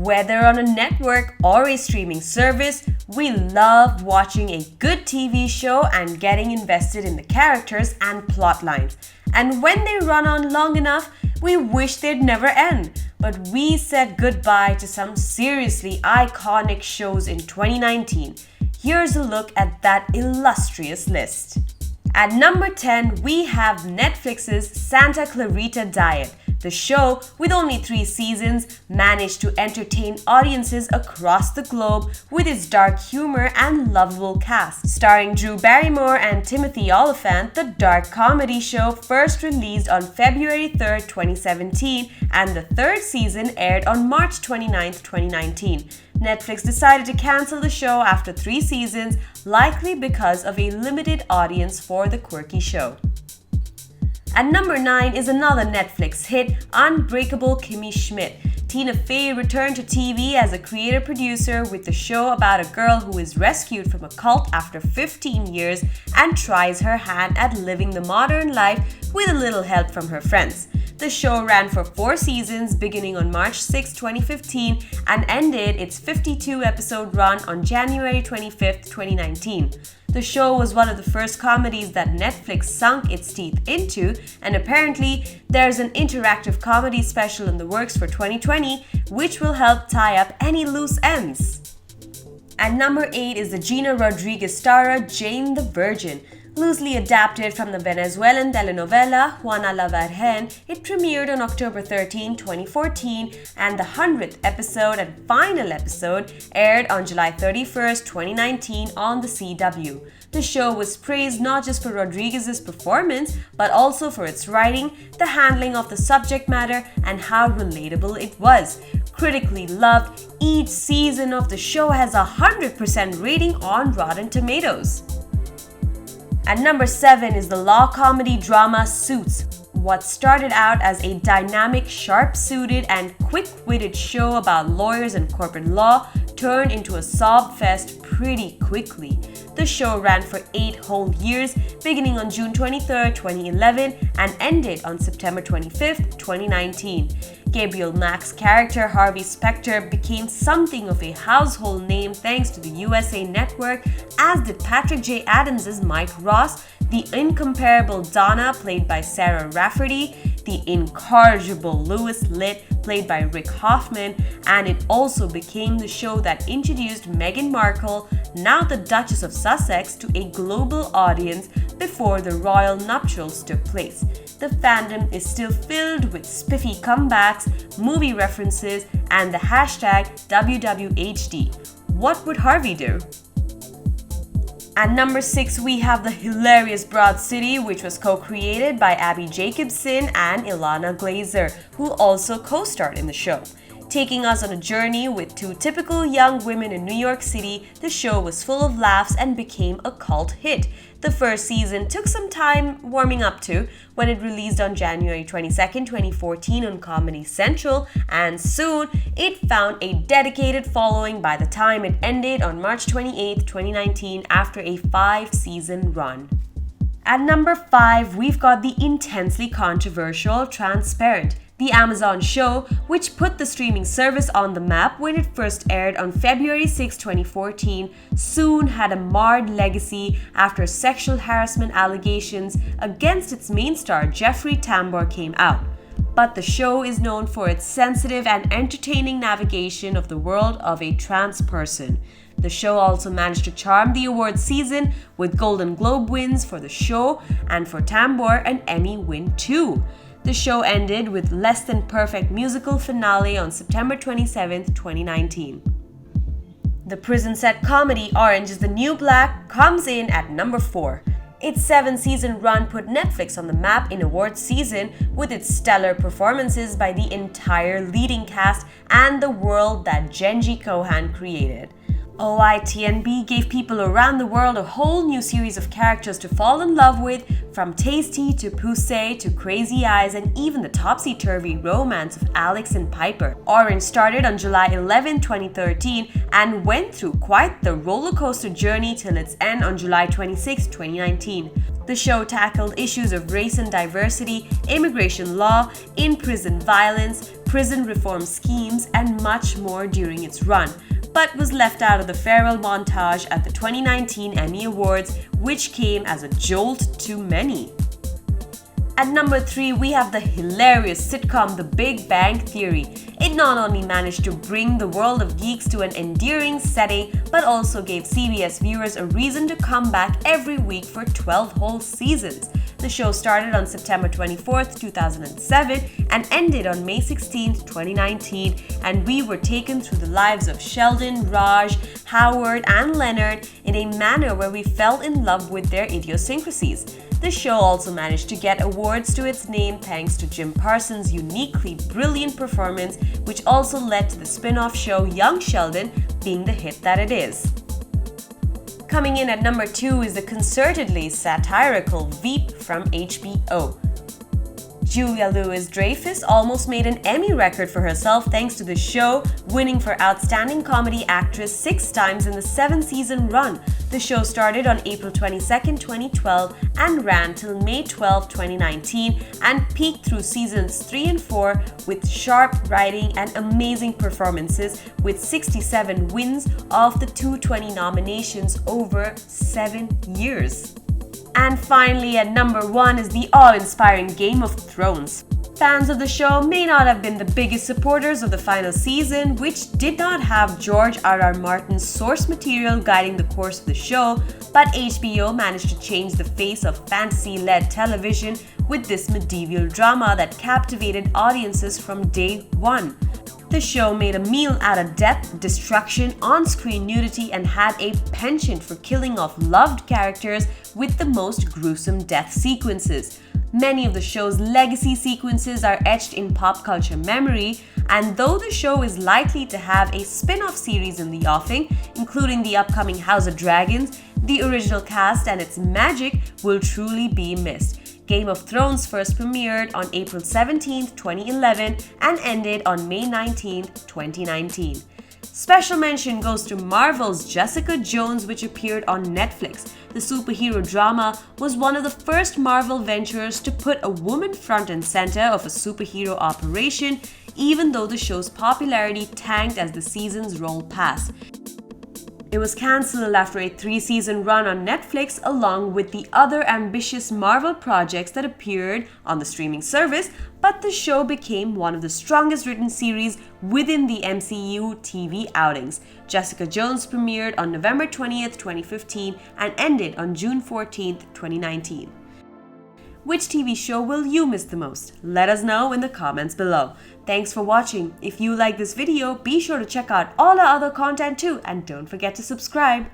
Whether on a network or a streaming service, we love watching a good TV show and getting invested in the characters and plot lines. And when they run on long enough, we wish they'd never end. But we said goodbye to some seriously iconic shows in 2019. Here's a look at that illustrious list. At number 10, we have Netflix's Santa Clarita Diet. The show, with only 3 seasons, managed to entertain audiences across the globe with its dark humor and lovable cast. Starring Drew Barrymore and Timothy Olyphant, the dark comedy show first released on February 3rd, 2017, and the 3rd season aired on March 29th, 2019. Netflix decided to cancel the show after 3 seasons, likely because of a limited audience for the quirky show. At number 9 is another Netflix hit, Unbreakable Kimmy Schmidt. Tina Fey returned to TV as a creator-producer with the show about a girl who is rescued from a cult after 15 years and tries her hand at living the modern life with a little help from her friends. The show ran for 4 seasons beginning on March 6, 2015 and ended its 52-episode run on January 25, 2019. The show was one of the first comedies that Netflix sunk its teeth into, and apparently there's an interactive comedy special in the works for 2020 which will help tie up any loose ends. At number 8 is the Gina Rodriguez-starrer Jane the Virgin. Loosely adapted from the Venezuelan telenovela Juana la Virgen, it premiered on October 13, 2014, and the 100th episode and final episode aired on July 31, 2019 on the CW. The show was praised not just for Rodriguez's performance, but also for its writing, the handling of the subject matter, and how relatable it was. Critically loved, each season of the show has a 100% rating on Rotten Tomatoes. At number 7 is the law comedy drama Suits. What started out as a dynamic, sharp-suited, and quick-witted show about lawyers and corporate law turned into a sob fest pretty quickly. The show ran for 8 whole years, beginning on June 23, 2011, and ended on September 25, 2019. Gabriel Mack's character Harvey Specter became something of a household name thanks to the USA Network, as did Patrick J. Adams' Mike Ross, the incomparable Donna played by Sarah Rafferty, the incorrigible Louis Litt played by Rick Hoffman, and it also became the show that introduced Meghan Markle, now the Duchess of Sussex, to a global audience before the royal nuptials took place. The fandom is still filled with spiffy comebacks, movie references, and the hashtag WWHD. What would Harvey do? At number 6, we have the hilarious Broad City, which was co-created by Abby Jacobson and Ilana Glazer, who also co-starred in the show. Taking us on a journey with 2 typical young women in New York City, the show was full of laughs and became a cult hit. The first season took some time warming up to when it released on January 22, 2014 on Comedy Central, and soon it found a dedicated following by the time it ended on March 28, 2019 after a 5-season run. At number 5, we've got the intensely controversial Transparent, the Amazon show, which put the streaming service on the map when it first aired on February 6, 2014, soon had a marred legacy after sexual harassment allegations against its main star Jeffrey Tambor came out. But the show is known for its sensitive and entertaining navigation of the world of a trans person. The show also managed to charm the awards season with Golden Globe wins for the show, and for Tambor an Emmy win too. The show ended with less than perfect musical finale on September 27, 2019. The prison set comedy Orange is the New Black comes in at number 4. Its 7-season run put Netflix on the map in awards season with its stellar performances by the entire leading cast and the world that Genji Kohan created. OITNB gave people around the world a whole new series of characters to fall in love with, from Tasty to Poussey to Crazy Eyes and even the topsy-turvy romance of Alex and Piper. Orange started on July 11, 2013 and went through quite the rollercoaster journey till its end on July 26, 2019. The show tackled issues of race and diversity, immigration law, in-prison violence, prison reform schemes, and much more during its run, but was left out of the farewell montage at the 2019 Emmy Awards, which came as a jolt to many. At number 3, we have the hilarious sitcom The Big Bang Theory. It not only managed to bring the world of geeks to an endearing setting, but also gave CBS viewers a reason to come back every week for 12 whole seasons. The show started on September 24th, 2007 and ended on May 16th, 2019, and we were taken through the lives of Sheldon, Raj, Howard, and Leonard in a manner where we fell in love with their idiosyncrasies. The show also managed to get awards to its name thanks to Jim Parsons' uniquely brilliant performance, which also led to the spin-off show Young Sheldon being the hit that it is. Coming in at number 2 is the concertedly satirical Veep from HBO. Julia Louis-Dreyfus almost made an Emmy record for herself thanks to the show, winning for Outstanding Comedy Actress 6 times in the 7-season run. The show started on April 22, 2012 and ran till May 12, 2019 and peaked through seasons 3 and 4 with sharp writing and amazing performances with 67 wins of the 220 nominations over 7 years. And finally, at number 1 is the awe-inspiring Game of Thrones. Fans of the show may not have been the biggest supporters of the final season, which did not have George R.R. Martin's source material guiding the course of the show, but HBO managed to change the face of fantasy-led television with this medieval drama that captivated audiences from day one. The show made a meal out of death, destruction, on-screen nudity, and had a penchant for killing off loved characters with the most gruesome death sequences. Many of the show's legacy sequences are etched in pop culture memory, and though the show is likely to have a spin-off series in the offing, including the upcoming House of Dragons, the original cast and its magic will truly be missed. Game of Thrones first premiered on April 17, 2011 and ended on May 19, 2019. Special mention goes to Marvel's Jessica Jones, which appeared on Netflix. The superhero drama was one of the first Marvel ventures to put a woman front and center of a superhero operation, even though the show's popularity tanked as the seasons rolled past. It was cancelled after a 3-season run on Netflix, along with the other ambitious Marvel projects that appeared on the streaming service, but the show became one of the strongest written series within the MCU TV outings. Jessica Jones premiered on November 20th, 2015 and ended on June 14th, 2019. Which TV show will you miss the most? Let us know in the comments below. Thanks for watching. If you like this video, be sure to check out all our other content too, and don't forget to subscribe.